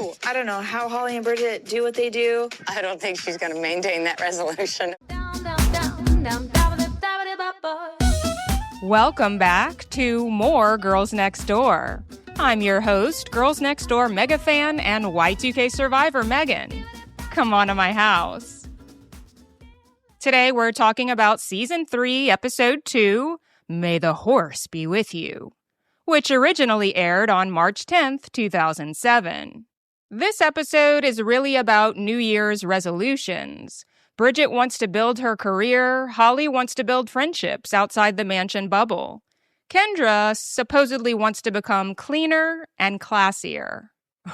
Oh, I don't know how Holly and Bridget do what they do. I don't think she's going to maintain that resolution. Welcome back to more Girls Next Door. I'm your host, Girls Next Door mega fan and Y2K survivor Megan. Come on to my house. Today we're talking about Season 3, Episode 2, May the Horse Be With You, which originally aired on March 10th, 2007. This episode is really about New Year's resolutions. Bridget wants to build her career, Holly wants to build friendships outside the mansion bubble. Kendra supposedly wants to become cleaner and classier.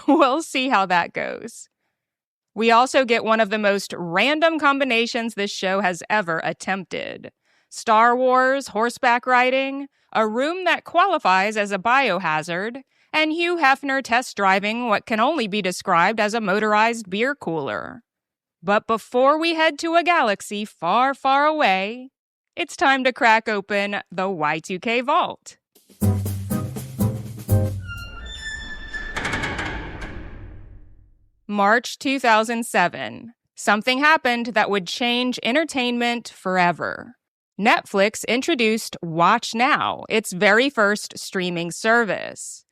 We'll see how that goes. We also get one of the most random combinations this show has ever attempted. Star Wars, horseback riding, a room that qualifies as a biohazard, and Hugh Hefner test driving what can only be described as a motorized beer cooler. But before we head to a galaxy far, far away, it's time to crack open the Y2K vault. March 2007. Something happened that would change entertainment forever. Netflix introduced Watch Now, its very first streaming service.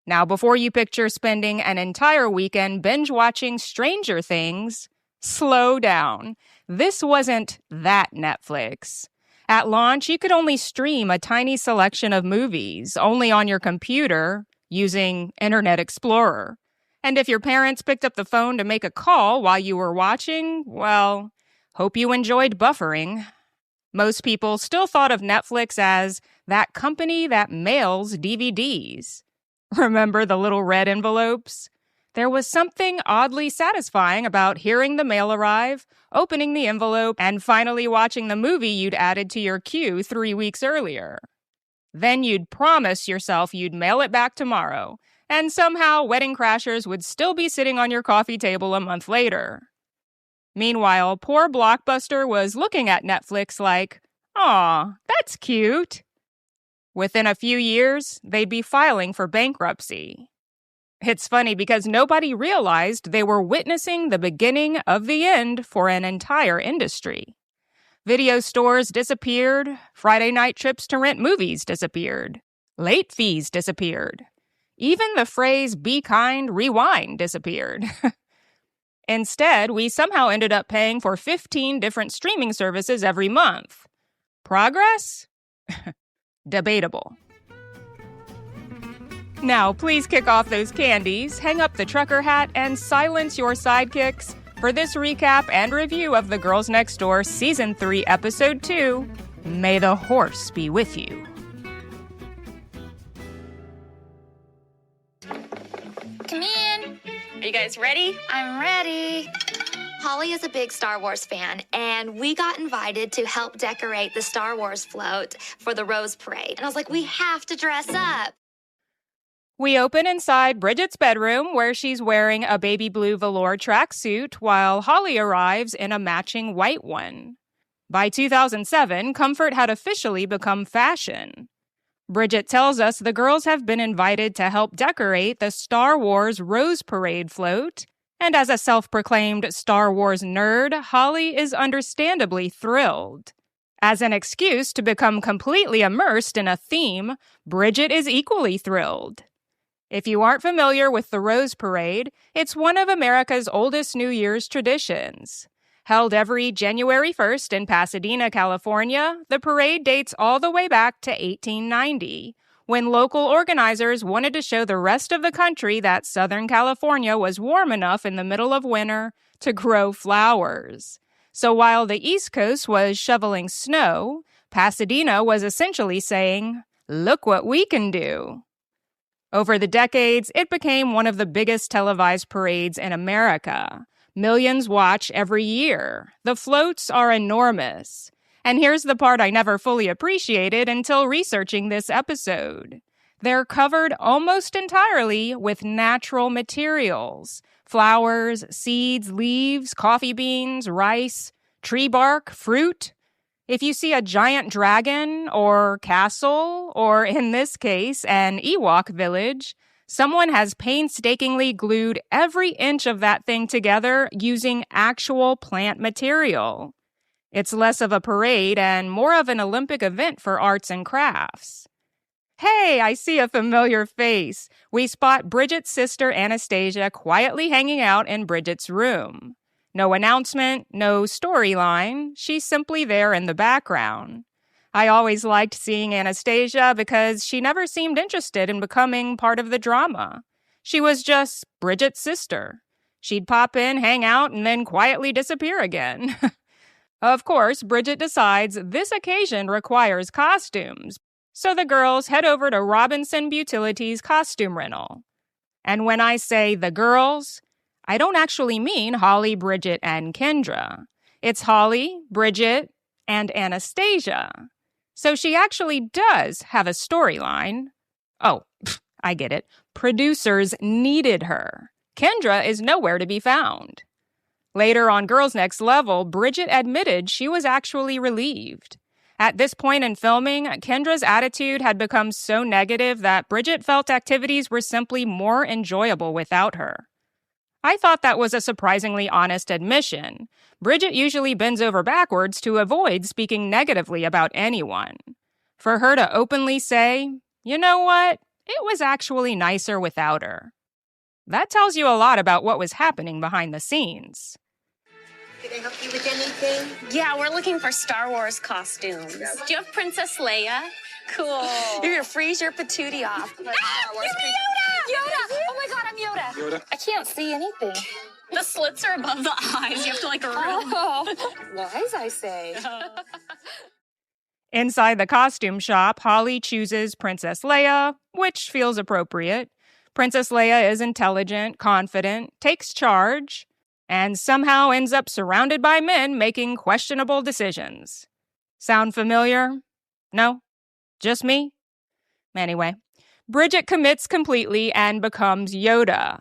Now, before you picture spending an entire weekend binge-watching Stranger Things, slow down. This wasn't that Netflix. At launch, you could only stream a tiny selection of movies, only on your computer, using Internet Explorer. And if your parents picked up the phone to make a call while you were watching, well, hope you enjoyed buffering. Most people still thought of Netflix as that company that mails DVDs. Remember the little red envelopes? There was something oddly satisfying about hearing the mail arrive, opening the envelope, and finally watching the movie you'd added to your queue 3 weeks earlier. Then you'd promise yourself you'd mail it back tomorrow, and somehow Wedding Crashers would still be sitting on your coffee table a month later. Meanwhile, poor Blockbuster was looking at Netflix like, "Aw, that's cute." Within a few years, they'd be filing for bankruptcy. It's funny because nobody realized they were witnessing the beginning of the end for an entire industry. Video stores disappeared, Friday night trips to rent movies disappeared, late fees disappeared. Even the phrase "be kind, rewind" disappeared. Instead, we somehow ended up paying for 15 different streaming services every month. Progress? Debatable. Now, please kick off those candies, hang up the trucker hat, and silence your sidekicks for this recap and review of the Girls Next Door Season 3, Episode 2, May the Horse Be With You. Come in. Are you guys ready? I'm ready. Holly is a big Star Wars fan, and we got invited to help decorate the Star Wars float for the Rose Parade. And I was like, we have to dress up. We open inside Bridget's bedroom, where she's wearing a baby blue velour tracksuit, while Holly arrives in a matching white one. By 2007, comfort had officially become fashion. Bridget tells us the girls have been invited to help decorate the Star Wars Rose Parade float, and as a self-proclaimed Star Wars nerd, Holly is understandably thrilled. As an excuse to become completely immersed in a theme, Bridget is equally thrilled. If you aren't familiar with the Rose Parade, it's one of America's oldest New Year's traditions. Held every January 1st in Pasadena, California, the parade dates all the way back to 1890, when local organizers wanted to show the rest of the country that Southern California was warm enough in the middle of winter to grow flowers. So while the East Coast was shoveling snow, Pasadena was essentially saying, "Look what we can do." Over the decades, it became one of the biggest televised parades in America. Millions watch every year. The floats are enormous. And here's the part I never fully appreciated until researching this episode. They're covered almost entirely with natural materials. Flowers, seeds, leaves, coffee beans, rice, tree bark, fruit. If you see a giant dragon or castle, or in this case, an Ewok village, Someone has painstakingly glued every inch of that thing together using actual plant material. It's less of a parade and more of an Olympic event for arts and crafts. Hey, I see a familiar face. We spot Bridget's sister Anastasia quietly hanging out in Bridget's room. No announcement, no storyline. She's simply there in the background. I always liked seeing Anastasia because she never seemed interested in becoming part of the drama. She was just Bridget's sister. She'd pop in, hang out, and then quietly disappear again. Of course, Bridget decides this occasion requires costumes, so the girls head over to Robinson Butility's costume rental. And when I say the girls, I don't actually mean Holly, Bridget, and Kendra. It's Holly, Bridget, and Anastasia. So she actually does have a storyline. Oh, I get it. Producers needed her. Kendra is nowhere to be found. Later on Girls Next Level, Bridget admitted she was actually relieved. At this point in filming, Kendra's attitude had become so negative that Bridget felt activities were simply more enjoyable without her. I thought that was a surprisingly honest admission. Bridget usually bends over backwards to avoid speaking negatively about anyone. For her to openly say, you know what, it was actually nicer without her. That tells you a lot about what was happening behind the scenes. Can I help you with anything? Yeah, we're looking for Star Wars costumes. Do you have Princess Leia? Cool. You're gonna freeze your patootie off. Yoda! Oh my God, I'm Yoda. I can't see anything. The slits are above the eyes. You have to room. Oh, wise, I say. Inside the costume shop, Holly chooses Princess Leia, which feels appropriate. Princess Leia is intelligent, confident, takes charge, and somehow ends up surrounded by men making questionable decisions. Sound familiar? No? Just me? Anyway, Bridget commits completely and becomes Yoda.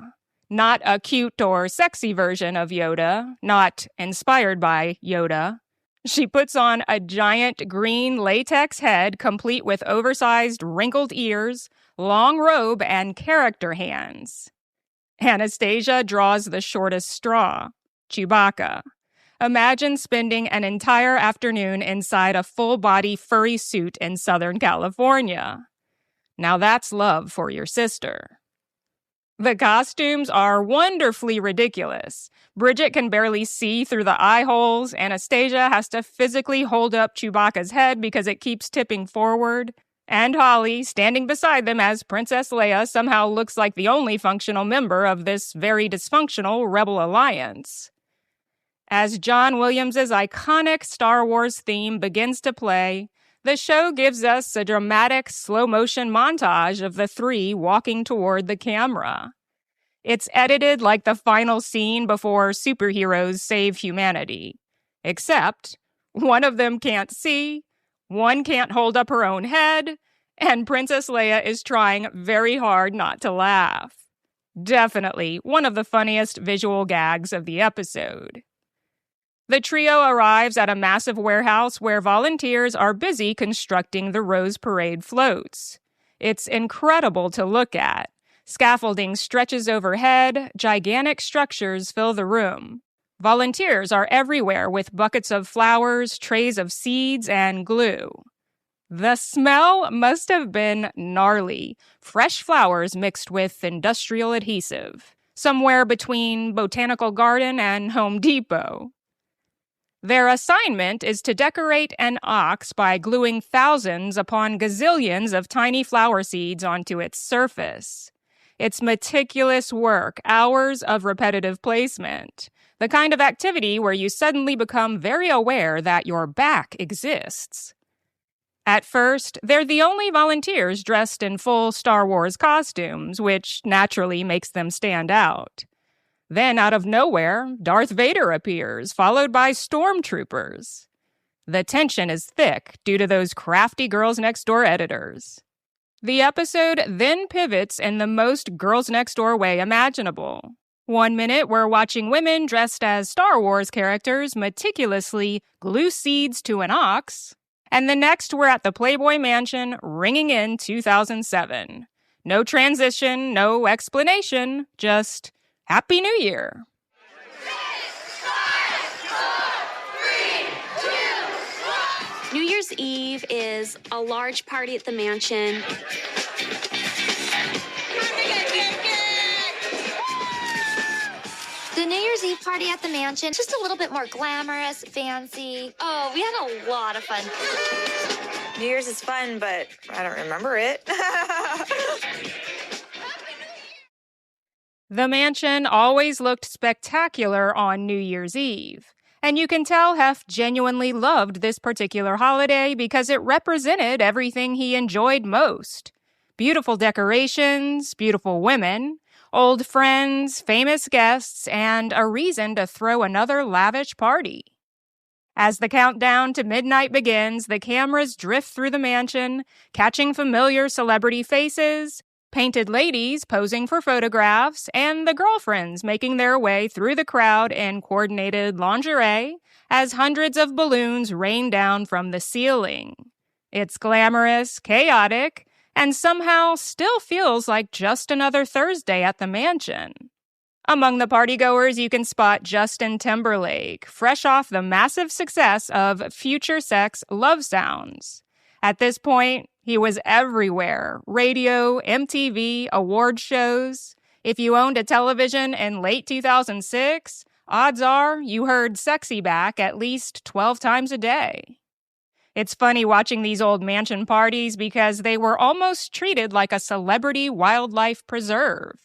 Not a cute or sexy version of Yoda, not inspired by Yoda. She puts on a giant green latex head complete with oversized wrinkled ears, long robe, and character hands. Anastasia draws the shortest straw, Chewbacca. Imagine spending an entire afternoon inside a full-body furry suit in Southern California. Now that's love for your sister. The costumes are wonderfully ridiculous. Bridget can barely see through the eye holes. Anastasia has to physically hold up Chewbacca's head because it keeps tipping forward. And Holly, standing beside them as Princess Leia, somehow looks like the only functional member of this very dysfunctional Rebel Alliance. As John Williams' iconic Star Wars theme begins to play, the show gives us a dramatic slow-motion montage of the three walking toward the camera. It's edited like the final scene before superheroes save humanity. Except, one of them can't see, one can't hold up her own head, and Princess Leia is trying very hard not to laugh. Definitely one of the funniest visual gags of the episode. The trio arrives at a massive warehouse where volunteers are busy constructing the Rose Parade floats. It's incredible to look at. Scaffolding stretches overhead, gigantic structures fill the room. Volunteers are everywhere with buckets of flowers, trays of seeds, and glue. The smell must have been gnarly. Fresh flowers mixed with industrial adhesive. Somewhere between Botanical Garden and Home Depot. Their assignment is to decorate an ox by gluing thousands upon gazillions of tiny flower seeds onto its surface. It's meticulous work, hours of repetitive placement. The kind of activity where you suddenly become very aware that your back exists. At first, they're the only volunteers dressed in full Star Wars costumes, which naturally makes them stand out. Then, out of nowhere, Darth Vader appears, followed by stormtroopers. The tension is thick due to those crafty Girls Next Door editors. The episode then pivots in the most Girls Next Door way imaginable. One minute, we're watching women dressed as Star Wars characters meticulously glue seeds to an ox, and the next, we're at the Playboy Mansion ringing in 2007. No transition, no explanation, just Happy New Year. New Year's Eve is a large party at the mansion. The New Year's Eve party at the mansion, just a little bit more glamorous, fancy. Oh, we had a lot of fun. New Year's is fun, but I don't remember it. The mansion always looked spectacular on New Year's Eve. And you can tell Hef genuinely loved this particular holiday because it represented everything he enjoyed most. Beautiful decorations, beautiful women, old friends, famous guests, and a reason to throw another lavish party. As the countdown to midnight begins, the cameras drift through the mansion, catching familiar celebrity faces, painted ladies posing for photographs, and the girlfriends making their way through the crowd in coordinated lingerie as hundreds of balloons rain down from the ceiling. It's glamorous, chaotic, and somehow still feels like just another Thursday at the mansion. Among the partygoers, you can spot Justin Timberlake, fresh off the massive success of Future Sex Love Sounds. At this point, he was everywhere. Radio, MTV, award shows. If you owned a television in late 2006, odds are you heard Sexy Back at least 12 times a day. It's funny watching these old mansion parties because they were almost treated like a celebrity wildlife preserve.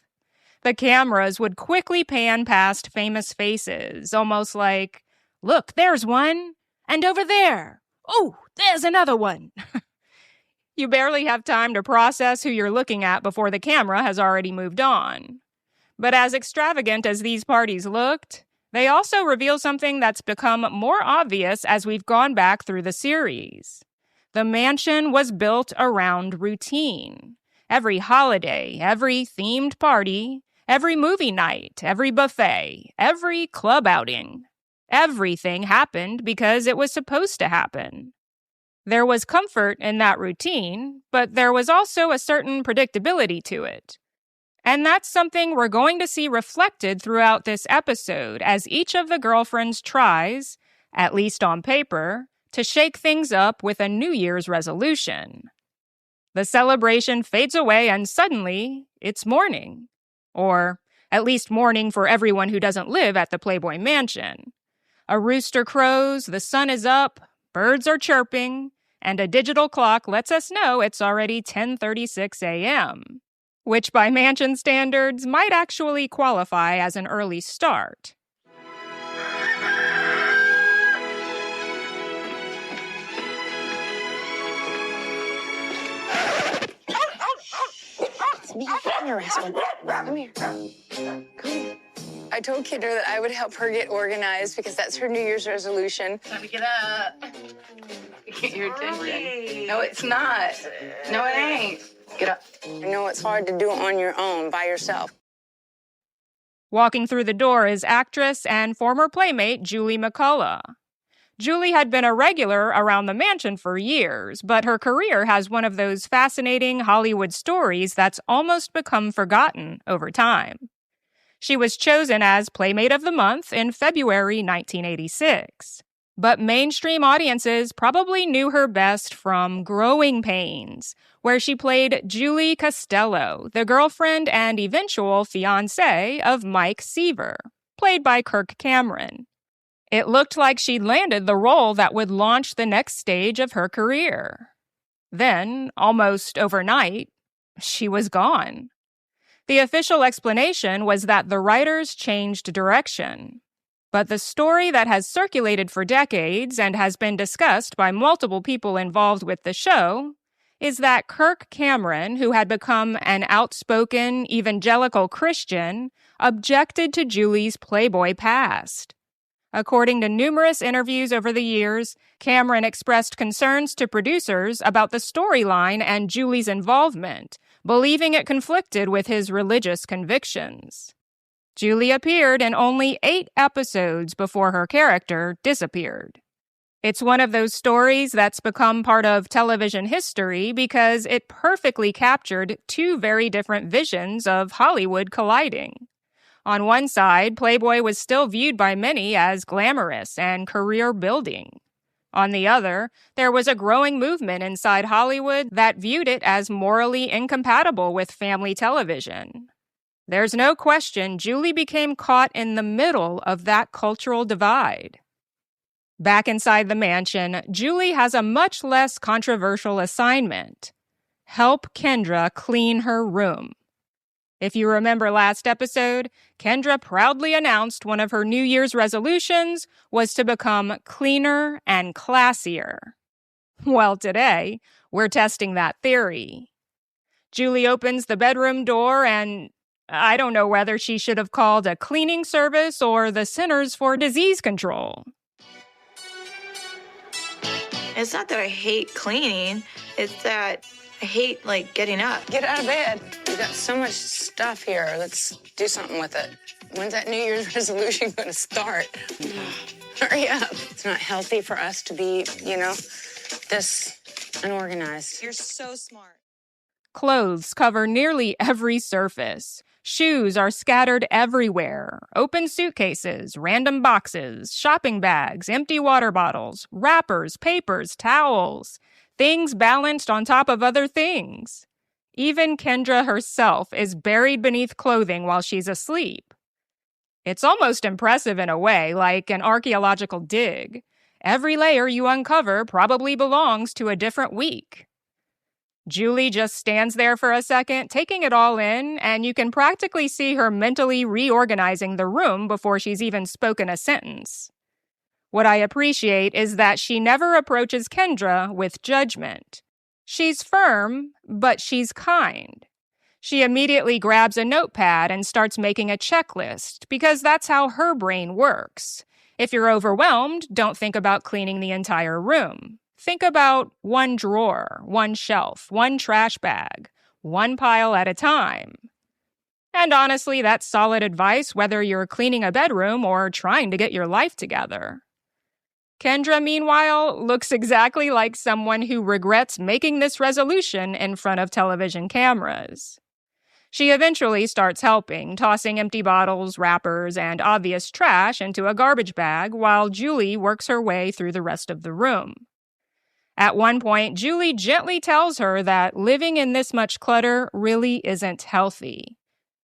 The cameras would quickly pan past famous faces, almost like, look, there's one, and over there. Oh, there's another one. You barely have time to process who you're looking at before the camera has already moved on. But as extravagant as these parties looked, they also reveal something that's become more obvious as we've gone back through the series. The mansion was built around routine. Every holiday, every themed party, every movie night, every buffet, every club outing. Everything happened because it was supposed to happen. There was comfort in that routine, but there was also a certain predictability to it. And that's something we're going to see reflected throughout this episode as each of the girlfriends tries, at least on paper, to shake things up with a New Year's resolution. The celebration fades away and suddenly it's morning. Or at least morning for everyone who doesn't live at the Playboy Mansion. A rooster crows, the sun is up, birds are chirping, and a digital clock lets us know it's already 10:36 a.m., which by mansion standards might actually qualify as an early start. It's me. Come here, Rascal. Come here. Come here. I told Kendra that I would help her get organized because that's her New Year's resolution. Time to get up. Get your attention. No, it's not. No, it ain't. Get up. I know it's hard to do it on your own, by yourself. Walking through the door is actress and former Playmate Julie McCullough. Julie had been a regular around the mansion for years, but her career has one of those fascinating Hollywood stories that's almost become forgotten over time. She was chosen as Playmate of the Month in February 1986. But mainstream audiences probably knew her best from Growing Pains, where she played Julie Costello, the girlfriend and eventual fiancé of Mike Seaver, played by Kirk Cameron. It looked like she'd landed the role that would launch the next stage of her career. Then, almost overnight, she was gone. The official explanation was that the writers changed direction. But the story that has circulated for decades and has been discussed by multiple people involved with the show is that Kirk Cameron, who had become an outspoken evangelical Christian, objected to Julie's Playboy past. According to numerous interviews over the years, Cameron expressed concerns to producers about the storyline and Julie's involvement, believing it conflicted with his religious convictions. Julie appeared in only 8 episodes before her character disappeared. It's one of those stories that's become part of television history because it perfectly captured two very different visions of Hollywood colliding. On one side, Playboy was still viewed by many as glamorous and career-building. On the other, there was a growing movement inside Hollywood that viewed it as morally incompatible with family television. There's no question Julie became caught in the middle of that cultural divide. Back inside the mansion, Julie has a much less controversial assignment: help Kendra clean her room. If you remember last episode, Kendra proudly announced one of her New Year's resolutions was to become cleaner and classier. Well, today, we're testing that theory. Julie opens the bedroom door and I don't know whether she should have called a cleaning service or the Centers for Disease Control. It's not that I hate cleaning. It's that I hate, getting up. Get out of bed. You got so much stuff here. Let's do something with it. When's that New Year's resolution going to start? Hurry up. It's not healthy for us to be, this unorganized. You're so smart. Clothes cover nearly every surface. Shoes are scattered everywhere. Open suitcases, random boxes, shopping bags, empty water bottles, wrappers, papers, towels. Things balanced on top of other things. Even Kendra herself is buried beneath clothing while she's asleep. It's almost impressive in a way, like an archaeological dig. Every layer you uncover probably belongs to a different week. Julie just stands there for a second, taking it all in, and you can practically see her mentally reorganizing the room before she's even spoken a sentence. What I appreciate is that she never approaches Kendra with judgment. She's firm, but she's kind. She immediately grabs a notepad and starts making a checklist, because that's how her brain works. If you're overwhelmed, don't think about cleaning the entire room. Think about one drawer, one shelf, one trash bag, one pile at a time. And honestly, that's solid advice whether you're cleaning a bedroom or trying to get your life together. Kendra, meanwhile, looks exactly like someone who regrets making this resolution in front of television cameras. She eventually starts helping, tossing empty bottles, wrappers, and obvious trash into a garbage bag while Julie works her way through the rest of the room. At one point, Julie gently tells her that living in this much clutter really isn't healthy.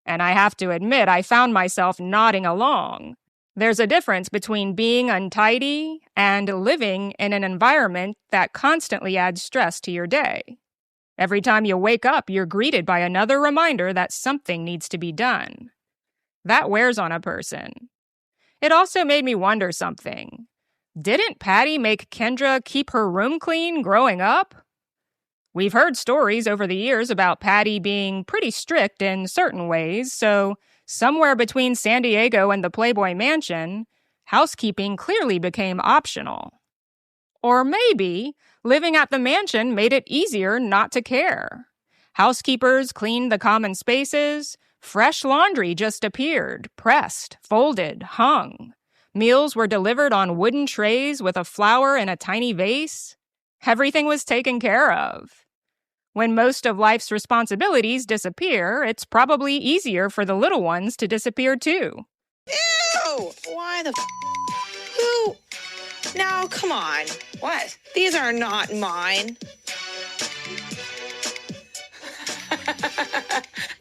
And I have to admit, I found myself nodding along. There's a difference between being untidy and living in an environment that constantly adds stress to your day. Every time you wake up, you're greeted by another reminder that something needs to be done. That wears on a person. It also made me wonder something. Didn't Patty make Kendra keep her room clean growing up? We've heard stories over the years about Patty being pretty strict in certain ways, so somewhere between San Diego and the Playboy Mansion, housekeeping clearly became optional. Or maybe living at the mansion made it easier not to care. Housekeepers cleaned the common spaces, fresh laundry just appeared, pressed, folded, hung. Meals were delivered on wooden trays with a flower in a tiny vase. Everything was taken care of. When most of life's responsibilities disappear, it's probably easier for the little ones to disappear too. Ew! Why the Who? Now, come on. What? These are not mine.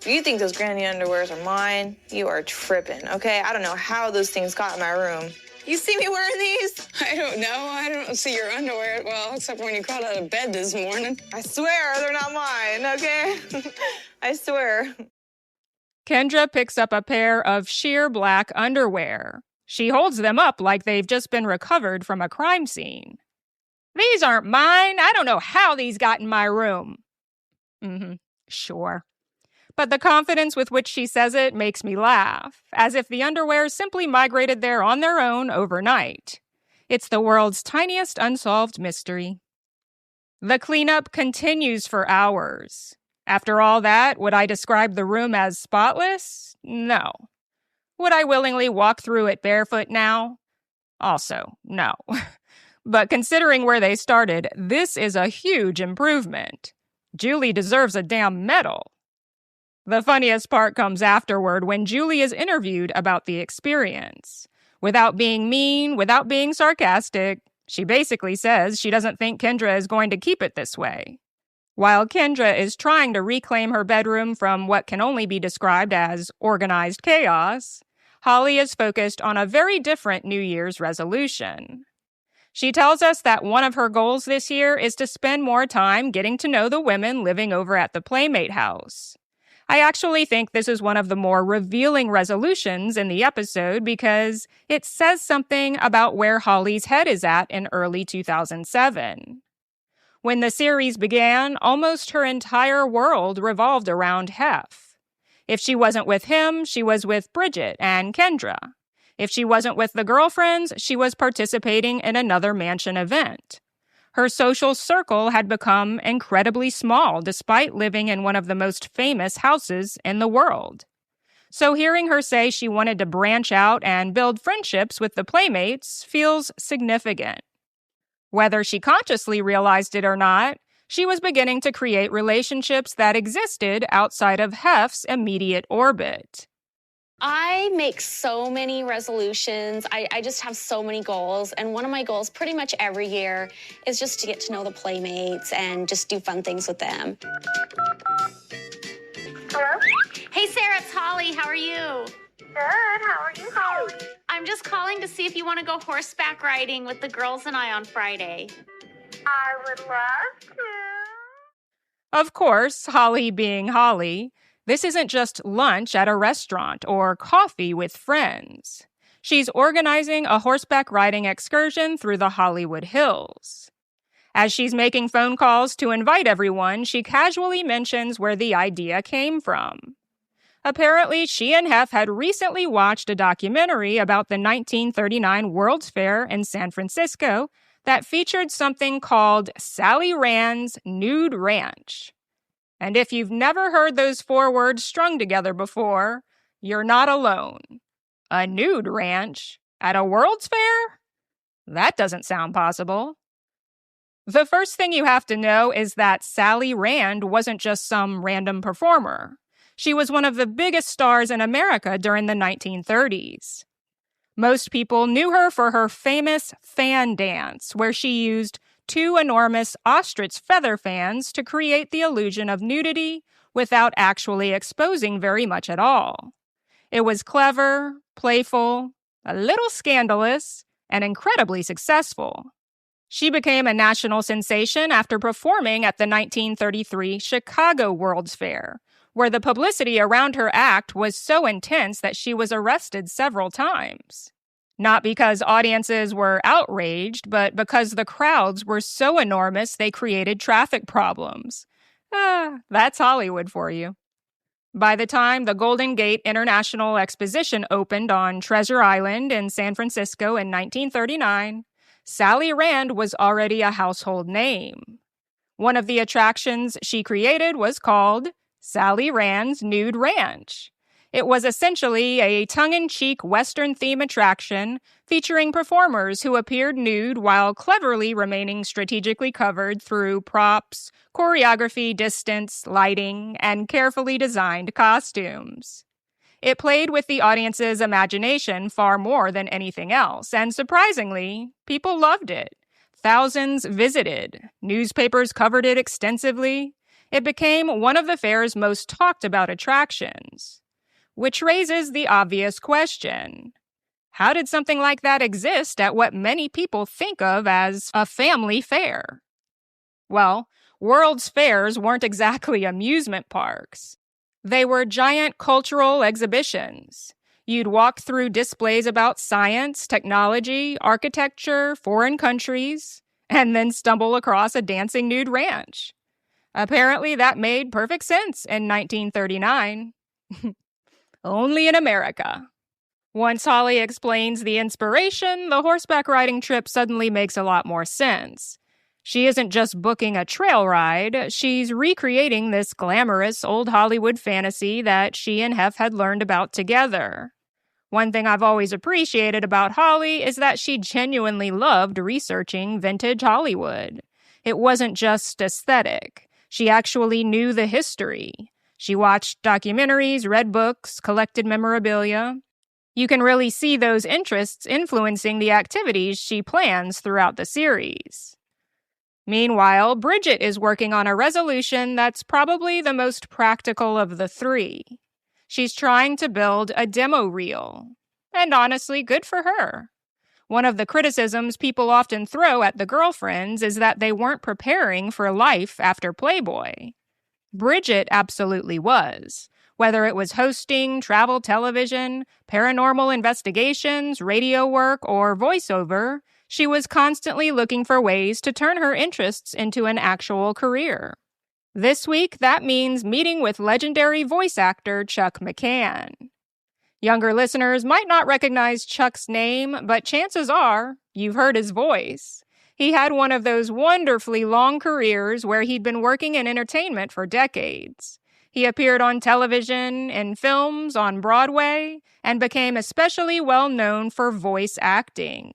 If you think those granny underwears are mine, you are tripping, okay? I don't know how those things got in my room. You see me wearing these? I don't know. I don't see your underwear, well, except when you crawled out of bed this morning. I swear they're not mine, okay? I swear. Kendra picks up a pair of sheer black underwear. She holds them up like they've just been recovered from a crime scene. These aren't mine. I don't know how these got in my room. Sure. But the confidence with which she says it makes me laugh, as if the underwear simply migrated there on their own overnight. It's the world's tiniest unsolved mystery. The cleanup continues for hours. After all that, would I describe the room as spotless? No. Would I willingly walk through it barefoot now? Also, no. But considering where they started, this is a huge improvement. Julie deserves a damn medal. The funniest part comes afterward when Julie is interviewed about the experience. Without being mean, without being sarcastic, she basically says she doesn't think Kendra is going to keep it this way. While Kendra is trying to reclaim her bedroom from what can only be described as organized chaos, Holly is focused on a very different New Year's resolution. She tells us that one of her goals this year is to spend more time getting to know the women living over at the Playmate house. I actually think this is one of the more revealing resolutions in the episode because it says something about where Holly's head is at in early 2007. When the series began, almost her entire world revolved around Hef. If she wasn't with him, she was with Bridget and Kendra. If she wasn't with the girlfriends, she was participating in another mansion event. Her social circle had become incredibly small despite living in one of the most famous houses in the world. So hearing her say she wanted to branch out and build friendships with the Playmates feels significant. Whether she consciously realized it or not, she was beginning to create relationships that existed outside of Hef's immediate orbit. I make so many resolutions. I just have so many goals. And one of my goals pretty much every year is just to get to know the Playmates and just do fun things with them. Hello? Hey, Sarah, it's Holly. How are you? Good. How are you, Holly? I'm just calling to see if you want to go horseback riding with the girls and I on Friday. I would love to. Of course, Holly being Holly, this isn't just lunch at a restaurant or coffee with friends. She's organizing a horseback riding excursion through the Hollywood Hills. As she's making phone calls to invite everyone, she casually mentions where the idea came from. Apparently, she and Hef had recently watched a documentary about the 1939 World's Fair in San Francisco that featured something called Sally Rand's Nude Ranch. And if you've never heard those 4 words strung together before, you're not alone. A nude ranch at a World's Fair? That doesn't sound possible. The first thing you have to know is that Sally Rand wasn't just some random performer. She was one of the biggest stars in America during the 1930s. Most people knew her for her famous fan dance, where she used 2 enormous ostrich feather fans to create the illusion of nudity without actually exposing very much at all. It was clever, playful, a little scandalous, and incredibly successful. She became a national sensation after performing at the 1933 Chicago World's Fair, where the publicity around her act was so intense that she was arrested several times. Not because audiences were outraged, but because the crowds were so enormous they created traffic problems. That's Hollywood for you. By the time the Golden Gate International Exposition opened on Treasure Island in San Francisco in 1939, Sally Rand was already a household name. One of the attractions she created was called Sally Rand's Nude Ranch. It was essentially a tongue-in-cheek Western-theme attraction featuring performers who appeared nude while cleverly remaining strategically covered through props, choreography, distance, lighting, and carefully designed costumes. It played with the audience's imagination far more than anything else, and surprisingly, people loved it. Thousands visited. Newspapers covered it extensively. It became one of the fair's most talked about attractions. Which raises the obvious question. How did something like that exist at what many people think of as a family fair? Well, World's Fairs weren't exactly amusement parks. They were giant cultural exhibitions. You'd walk through displays about science, technology, architecture, foreign countries, and then stumble across a dancing nude ranch. Apparently, that made perfect sense in 1939. Only in America. Once Holly explains the inspiration, the horseback riding trip suddenly makes a lot more sense. She isn't just booking a trail ride, she's recreating this glamorous old Hollywood fantasy that she and Hef had learned about together. One thing I've always appreciated about Holly is that she genuinely loved researching vintage Hollywood. It wasn't just aesthetic. She actually knew the history. She watched documentaries, read books, collected memorabilia. You can really see those interests influencing the activities she plans throughout the series. Meanwhile, Bridget is working on a resolution that's probably the most practical of the three. She's trying to build a demo reel. And honestly, good for her. One of the criticisms people often throw at the girlfriends is that they weren't preparing for life after Playboy. Bridget absolutely was. Whether it was hosting, travel television, paranormal investigations, radio work, or voiceover, she was constantly looking for ways to turn her interests into an actual career. This week, that means meeting with legendary voice actor Chuck McCann. Younger listeners might not recognize Chuck's name, but chances are you've heard his voice. He had one of those wonderfully long careers where he'd been working in entertainment for decades. He appeared on television, in films, on Broadway, and became especially well known for voice acting.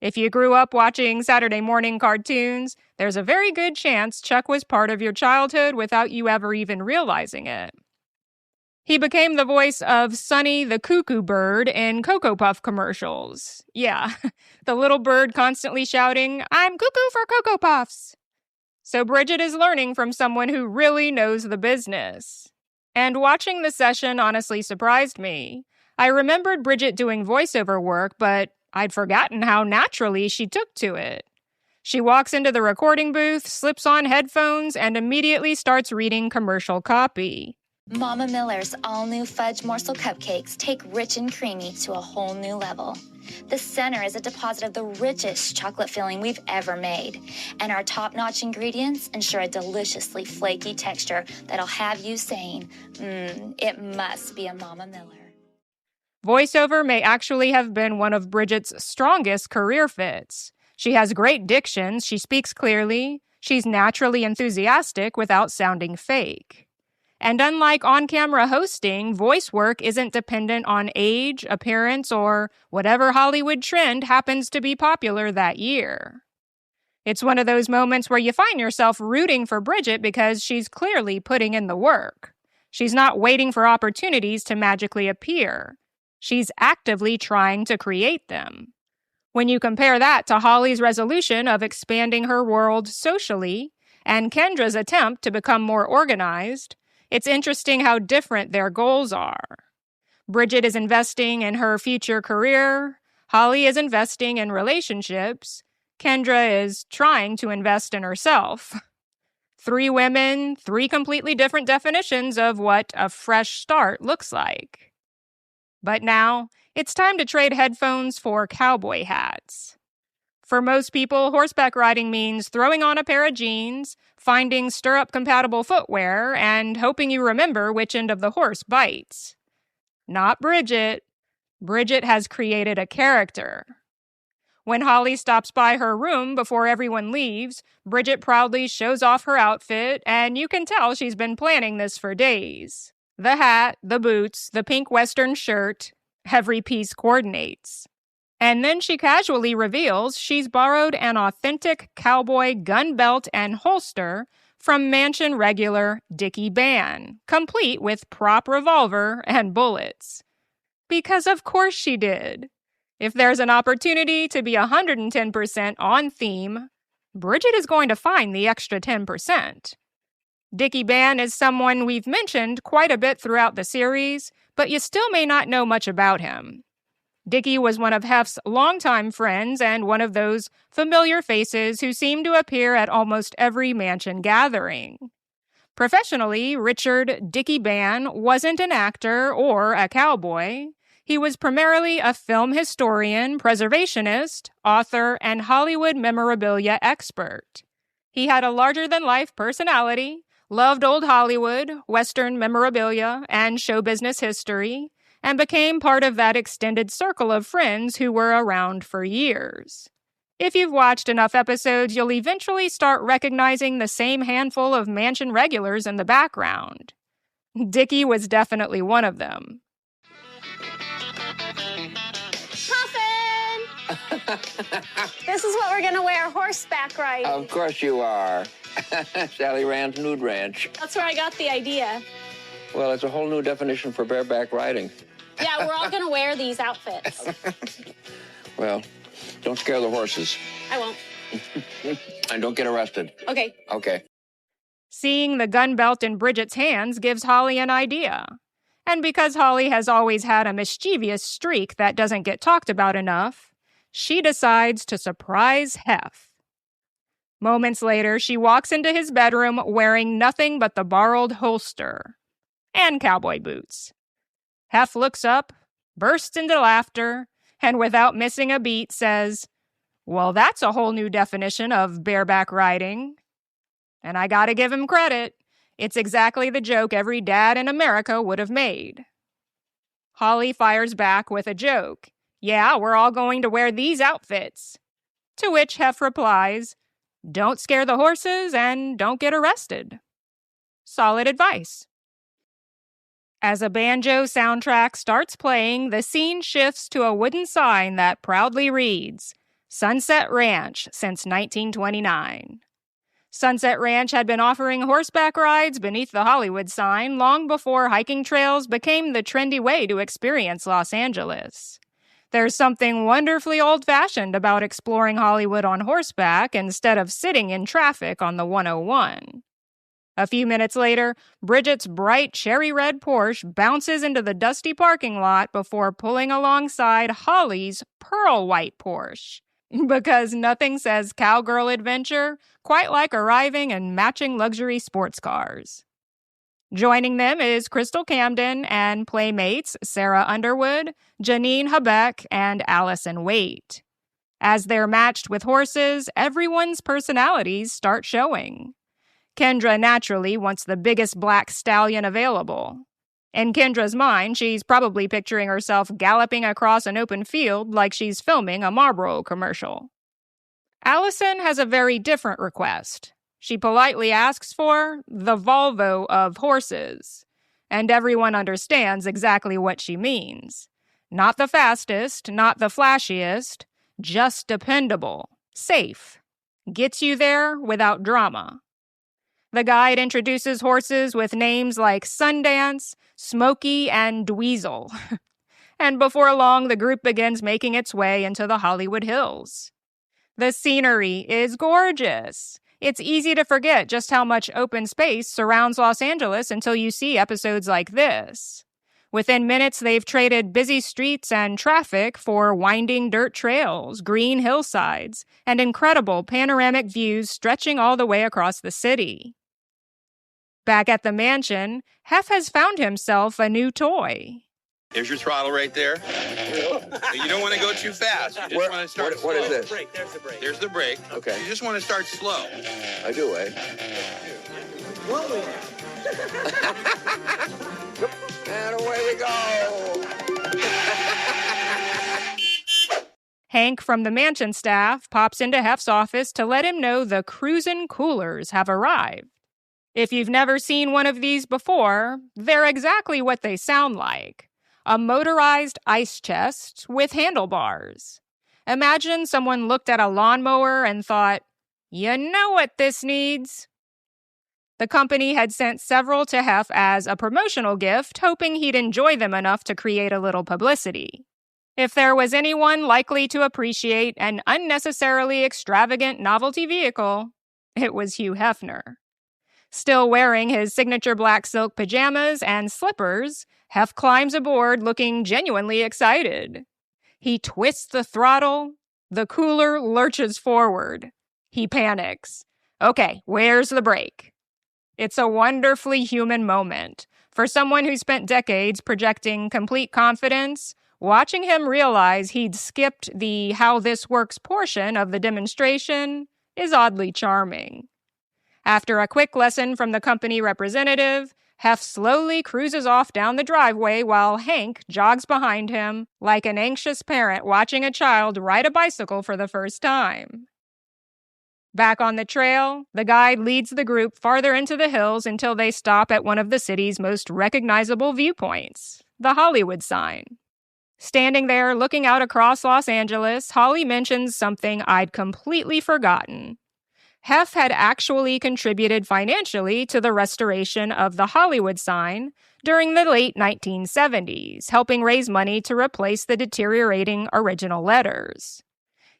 If you grew up watching Saturday morning cartoons, there's a very good chance Chuck was part of your childhood without you ever even realizing it. He became the voice of Sonny the Cuckoo Bird in Cocoa Puff commercials. Yeah, the little bird constantly shouting, "I'm cuckoo for Cocoa Puffs." So Bridget is learning from someone who really knows the business. And watching the session honestly surprised me. I remembered Bridget doing voiceover work, but I'd forgotten how naturally she took to it. She walks into the recording booth, slips on headphones, and immediately starts reading commercial copy. Mama Miller's all-new fudge morsel cupcakes take rich and creamy to a whole new level. The center is a deposit of the richest chocolate filling we've ever made, and our top-notch ingredients ensure a deliciously flaky texture that'll have you saying, it must be a Mama Miller. Voiceover may actually have been one of Bridget's strongest career fits. She has great diction, she speaks clearly, she's naturally enthusiastic without sounding fake. And unlike on-camera hosting, voice work isn't dependent on age, appearance, or whatever Hollywood trend happens to be popular that year. It's one of those moments where you find yourself rooting for Bridget because she's clearly putting in the work. She's not waiting for opportunities to magically appear. She's actively trying to create them. When you compare that to Holly's resolution of expanding her world socially and Kendra's attempt to become more organized, it's interesting how different their goals are. Bridget is investing in her future career. Holly is investing in relationships. Kendra is trying to invest in herself. 3 women, 3 completely different definitions of what a fresh start looks like. But now, it's time to trade headphones for cowboy hats. For most people, horseback riding means throwing on a pair of jeans, finding stirrup-compatible footwear, and hoping you remember which end of the horse bites. Not Bridget. Bridget has created a character. When Holly stops by her room before everyone leaves, Bridget proudly shows off her outfit, and you can tell she's been planning this for days. The hat, the boots, the pink western shirt, every piece coordinates. And then she casually reveals she's borrowed an authentic cowboy gun belt and holster from Mansion regular Dickie Ban, complete with prop revolver and bullets. Because of course she did. If there's an opportunity to be 110% on theme, Bridget is going to find the extra 10%. Dickie Ban is someone we've mentioned quite a bit throughout the series, but you still may not know much about him. Dickie was one of Hef's longtime friends and one of those familiar faces who seem to appear at almost every Mansion gathering. Professionally, Richard Dickie Ban wasn't an actor or a cowboy. He was primarily a film historian, preservationist, author, and Hollywood memorabilia expert. He had a larger-than-life personality, loved old Hollywood, Western memorabilia, and show business history, and became part of that extended circle of friends who were around for years. If you've watched enough episodes, you'll eventually start recognizing the same handful of Mansion regulars in the background. Dickie was definitely one of them. This is what we're gonna wear horseback riding. Of course you are. Sally Rand's Nude Ranch. That's where I got the idea. Well, it's a whole new definition for bareback riding. Yeah, we're all gonna wear these outfits. Well, don't scare the horses. I won't. And don't get arrested. Okay. Okay. Seeing the gun belt in Bridget's hands gives Holly an idea. And because Holly has always had a mischievous streak that doesn't get talked about enough, she decides to surprise Hef. Moments later, she walks into his bedroom wearing nothing but the borrowed holster and cowboy boots. Hef looks up, bursts into laughter, and without missing a beat says, "Well, that's a whole new definition of bareback riding." And I gotta give him credit. It's exactly the joke every dad in America would have made. Holly fires back with a joke. "Yeah, we're all going to wear these outfits." To which Hef replies, "Don't scare the horses and don't get arrested." Solid advice. As a banjo soundtrack starts playing, the scene shifts to a wooden sign that proudly reads, "Sunset Ranch since 1929. Sunset Ranch had been offering horseback rides beneath the Hollywood sign long before hiking trails became the trendy way to experience Los Angeles. There's something wonderfully old-fashioned about exploring Hollywood on horseback instead of sitting in traffic on the 101. A few minutes later, Bridget's bright cherry red Porsche bounces into the dusty parking lot before pulling alongside Holly's pearl white Porsche. Because nothing says cowgirl adventure quite like arriving in matching luxury sports cars. Joining them is Crystal Camden and Playmates Sarah Underwood, Janine Habeck, and Allison Waite. As they're matched with horses, everyone's personalities start showing. Kendra naturally wants the biggest black stallion available. In Kendra's mind, she's probably picturing herself galloping across an open field like she's filming a Marlboro commercial. Allison has a very different request. She politely asks for the Volvo of horses, and everyone understands exactly what she means. Not the fastest, not the flashiest, just dependable, safe, gets you there without drama. The guide introduces horses with names like Sundance, Smokey, and Dweezil. And before long, the group begins making its way into the Hollywood Hills. The scenery is gorgeous. It's easy to forget just how much open space surrounds Los Angeles until you see episodes like this. Within minutes, they've traded busy streets and traffic for winding dirt trails, green hillsides, and incredible panoramic views stretching all the way across the city. Back at the mansion, Hef has found himself a new toy. There's your throttle right there. You don't want to go too fast. You just want to start slow. What is this? There's the brake. There's the brake. Okay. You just want to start slow. I do, eh? And away we go. Hank from the mansion staff pops into Hef's office to let him know the cruisin' coolers have arrived. If you've never seen one of these before, they're exactly what they sound like. A motorized ice chest with handlebars. Imagine someone looked at a lawnmower and thought, "You know what this needs?" The company had sent several to Hef as a promotional gift, hoping he'd enjoy them enough to create a little publicity. If there was anyone likely to appreciate an unnecessarily extravagant novelty vehicle, it was Hugh Hefner. Still wearing his signature black silk pajamas and slippers, Hef climbs aboard looking genuinely excited. He twists the throttle. The cooler lurches forward. He panics. Okay, where's the brake? It's a wonderfully human moment. For someone who spent decades projecting complete confidence, watching him realize he'd skipped the how this works portion of the demonstration is oddly charming. After a quick lesson from the company representative, Hef slowly cruises off down the driveway while Hank jogs behind him like an anxious parent watching a child ride a bicycle for the first time. Back on the trail, the guide leads the group farther into the hills until they stop at one of the city's most recognizable viewpoints, the Hollywood sign. Standing there looking out across Los Angeles, Holly mentions something I'd completely forgotten. Hef had actually contributed financially to the restoration of the Hollywood sign during the late 1970s, helping raise money to replace the deteriorating original letters.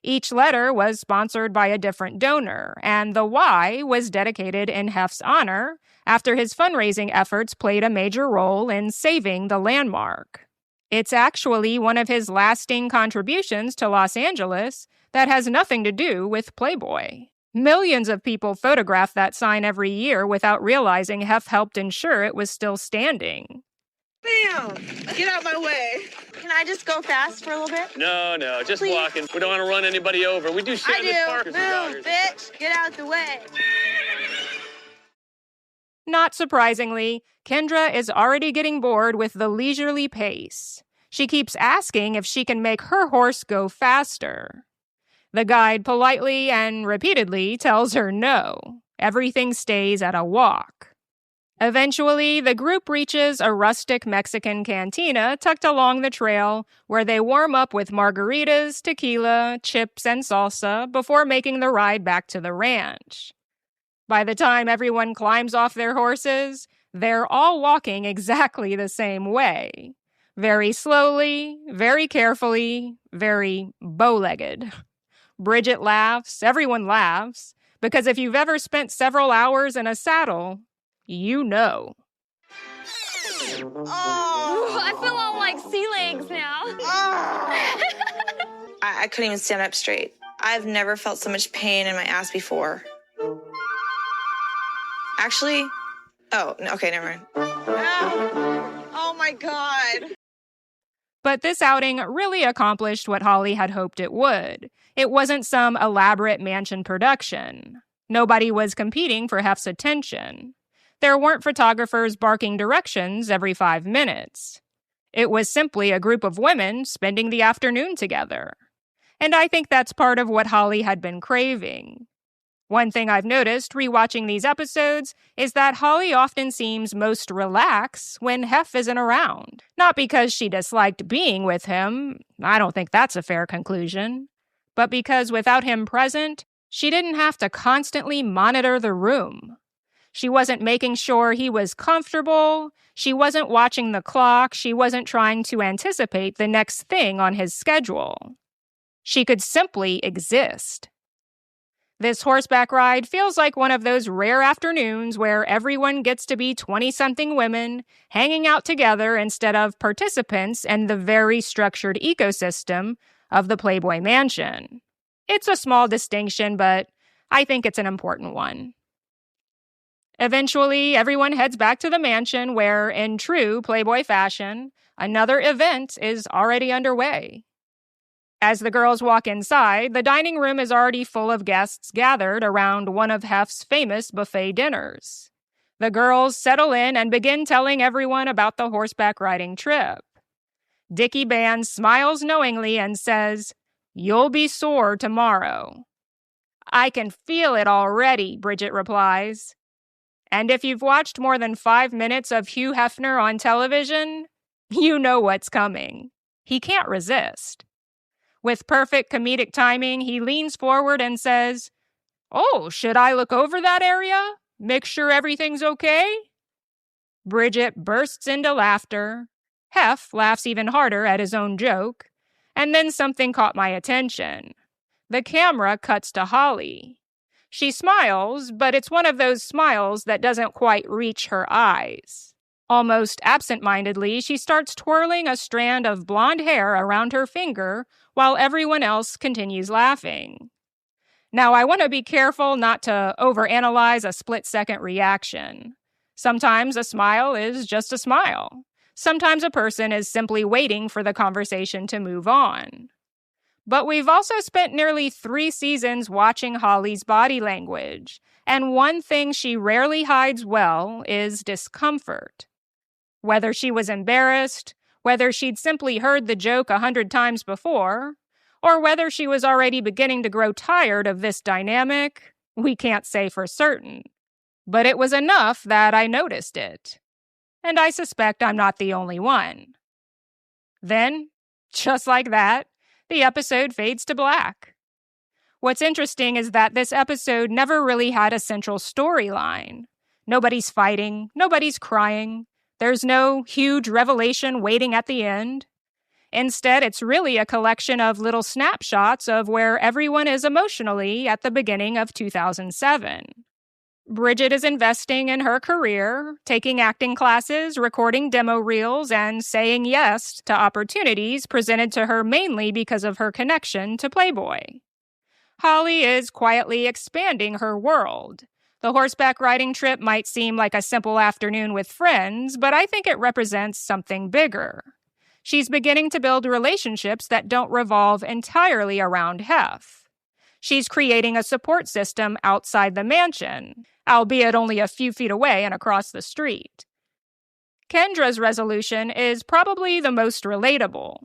Each letter was sponsored by a different donor, and the Y was dedicated in Hef's honor after his fundraising efforts played a major role in saving the landmark. It's actually one of his lasting contributions to Los Angeles that has nothing to do with Playboy. Millions of people photograph that sign every year without realizing Hef helped ensure it was still standing. Bam! Get out my way. Can I just go fast for a little bit? No, just walking. We don't want to run anybody over. We do share this park as Move, bitch! Get out the way. Not surprisingly, Kendra is already getting bored with the leisurely pace. She keeps asking if she can make her horse go faster. The guide politely and repeatedly tells her no. Everything stays at a walk. Eventually, the group reaches a rustic Mexican cantina tucked along the trail where they warm up with margaritas, tequila, chips, and salsa before making the ride back to the ranch. By the time everyone climbs off their horses, they're all walking exactly the same way. Very slowly, very carefully, very bow-legged. Bridget laughs, everyone laughs, because if you've ever spent several hours in a saddle, you know. Oh, I feel all like sea legs now. Oh. I couldn't even stand up straight. I've never felt so much pain in my ass before. Actually, okay, never mind. Oh my God. But this outing really accomplished what Holly had hoped it would. It wasn't some elaborate mansion production. Nobody was competing for Hef's attention. There weren't photographers barking directions every 5 minutes. It was simply a group of women spending the afternoon together. And I think that's part of what Holly had been craving. One thing I've noticed rewatching these episodes is that Holly often seems most relaxed when Hef isn't around. Not because she disliked being with him, I don't think that's a fair conclusion, but because without him present, she didn't have to constantly monitor the room. She wasn't making sure he was comfortable, she wasn't watching the clock, she wasn't trying to anticipate the next thing on his schedule. She could simply exist. This horseback ride feels like one of those rare afternoons where everyone gets to be 20-something women hanging out together instead of participants in the very structured ecosystem of the Playboy Mansion. It's a small distinction, but I think it's an important one. Eventually, everyone heads back to the mansion where, in true Playboy fashion, another event is already underway. As the girls walk inside, the dining room is already full of guests gathered around one of Hef's famous buffet dinners. The girls settle in and begin telling everyone about the horseback riding trip. Dickie Band smiles knowingly and says, "You'll be sore tomorrow." "I can feel it already," Bridget replies. And if you've watched more than 5 minutes of Hugh Hefner on television, you know what's coming. He can't resist. With perfect comedic timing, he leans forward and says, "Oh, should I look over that area? Make sure everything's okay?" Bridget bursts into laughter. Hef laughs even harder at his own joke. And then something caught my attention. The camera cuts to Holly. She smiles, but it's one of those smiles that doesn't quite reach her eyes. Almost absent-mindedly, she starts twirling a strand of blonde hair around her finger while everyone else continues laughing. Now, I want to be careful not to overanalyze a split-second reaction. Sometimes a smile is just a smile. Sometimes a person is simply waiting for the conversation to move on. But we've also spent nearly 3 seasons watching Holly's body language, and one thing she rarely hides well is discomfort. Whether she was embarrassed, whether she'd simply heard the joke 100 times before, or whether she was already beginning to grow tired of this dynamic, we can't say for certain. But it was enough that I noticed it. And I suspect I'm not the only one. Then, Just like that, the episode fades to black. What's interesting is that this episode never really had a central storyline. Nobody's fighting, nobody's crying, there's no huge revelation waiting at the end. Instead, it's really a collection of little snapshots of where everyone is emotionally at the beginning of 2007. Bridget is investing in her career, taking acting classes, recording demo reels, and saying yes to opportunities presented to her mainly because of her connection to Playboy. Holly is quietly expanding her world. The horseback riding trip might seem like a simple afternoon with friends, but I think it represents something bigger. She's beginning to build relationships that don't revolve entirely around Hef. She's creating a support system outside the mansion, albeit only a few feet away and across the street. Kendra's resolution is probably the most relatable.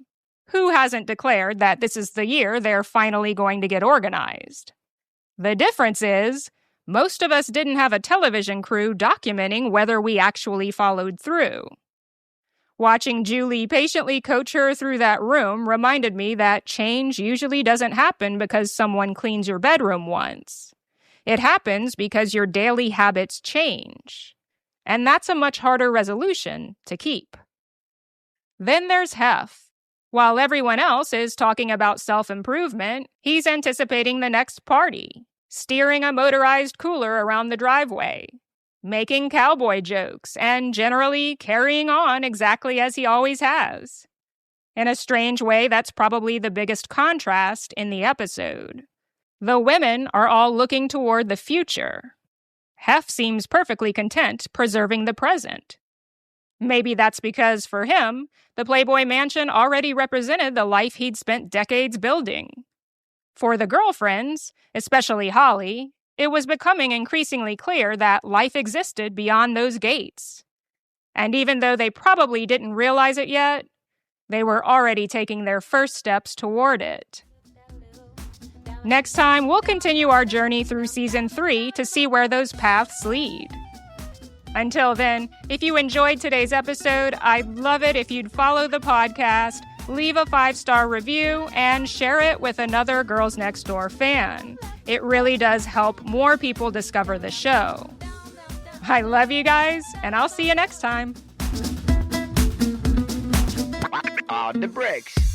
Who hasn't declared that this is the year they're finally going to get organized? The difference is, most of us didn't have a television crew documenting whether we actually followed through. Watching Julie patiently coach her through that room reminded me that change usually doesn't happen because someone cleans your bedroom once. It happens because your daily habits change. And that's a much harder resolution to keep. Then there's Hef. While everyone else is talking about self-improvement, he's anticipating the next party, steering a motorized cooler around the driveway, making cowboy jokes, and generally carrying on exactly as he always has. In a strange way, that's probably the biggest contrast in the episode. The women are all looking toward the future. Hef seems perfectly content preserving the present. Maybe that's because, for him, the Playboy Mansion already represented the life he'd spent decades building. For the girlfriends, especially Holly, it was becoming increasingly clear that life existed beyond those gates. And even though they probably didn't realize it yet, they were already taking their first steps toward it. Next time, we'll continue our journey through Season 3 to see where those paths lead. Until then, if you enjoyed today's episode, I'd love it if you'd follow the podcast, leave a 5-star review, and share it with another Girls Next Door fan. It really does help more people discover the show. I love you guys, and I'll see you next time. The bricks.